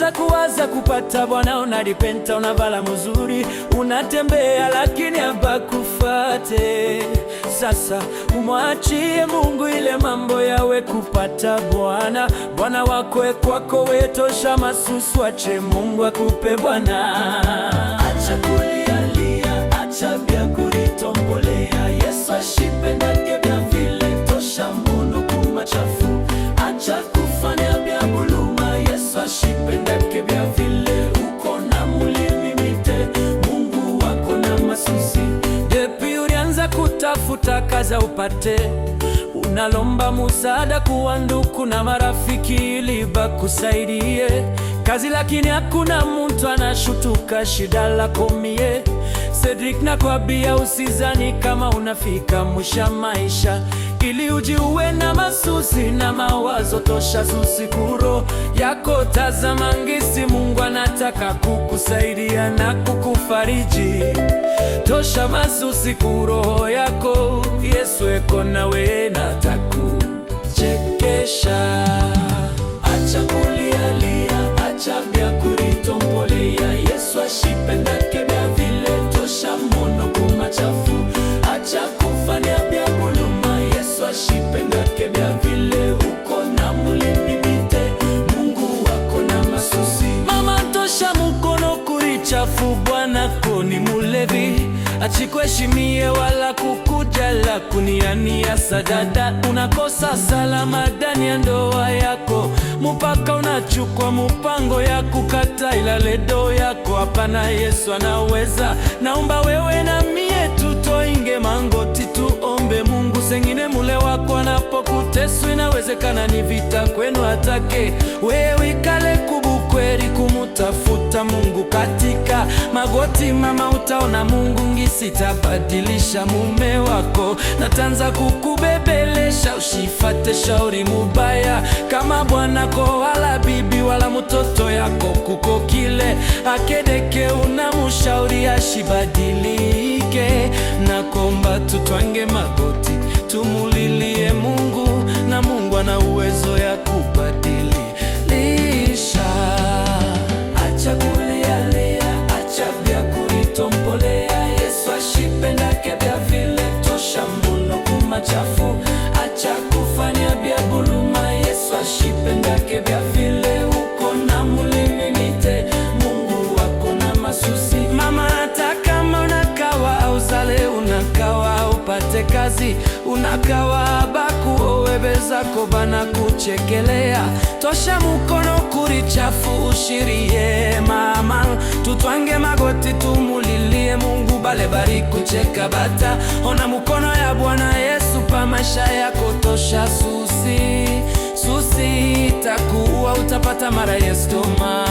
Unaanza kuwaza kupata bwana, unadipenta, unavala mzuri, unatembea lakini habakufate. Sasa umwachie Mungu ile mambo yawe kupata bwana. Bwana wako kwako wetosha masusu, ache Mungu akupe bwana. Acha kulialia, acha bya kulitombolea, Yesu ashipendake bya vile tosha mbono kumachafu. Acha kufanya bya buluma, Yesu ashipendake bya vile uko na mulimi mite, Mungu wako na masusi. Depi ulianza kutafuta kaza upate, unalomba musada kuwa nduku na marafiki ili bakusaidie kazi, lakini hakuna muntu anashutuka shida lako mie. Cedric nakwambia usizani kama unafika mwisha maisha, ili ujiue na masusi na mawazo tosha susikuro yako. Tazama ngisi Mungu anataka kukusaidia na kukufariji, tosha masusi kuroho yako. Yesu eko nawe na takuchekesha. Acha kulialia, acha bya kulitombolea, Yesu ashipendake bya vile tosha mono kumachafu. Acha kufanya bya buluma, Yesu ashipendake bya vile uko na mulimi mite, Mungu wako na masusi. Mama tosha mukono kurichafu, bwana koni mulevi, achikuheshimie wala kukujala kuniania sadada. Unakosa salama ndani ya ndoa yako, mupaka unachukua mupango ya kukata ila ledo yako. Hapana, Yesu anaweza. Naomba wewe na mie tutoinge mangoti tuombe Mungu. Sengine mule wako anapokutesu, inawezekana ni vita kwenu, atake wewe ikale kubukweri kumutafuta Mungu katika magoti. Mama, utaona Mungu ngisi tabadilisha mume wako, na tanza kukubebelesha usifate shauri mubaya kama bwanako wala bibi wala mtoto yako. Kuko kile akedeke unamushauri ashibadilike, na komba tutwange magoti tumulilie Mungu, na Mungu ana uwezo ya kubadilisha. Acha kulialia, acha bya kulitombolea, Yesu ashipendake bya vile tosha mbono kumachafu. Acha kufanya bya buluma, Yesu ashipendake bya vile uko na mulimi mite, Mungu wako na masusi. Mama, hata kama unakawa au zale, unakawa upate kazi, unakawa baku owebezako bana kuchekelea, tosha mukono kurichafu ushirie. Mama, tutwange magoti tumulilie Mungu, bale bari kucheka bata. Ona mukono ya Bwana Yesu pa maisha yako, tosha susi. Susi itakuwa utapata mara yestoma.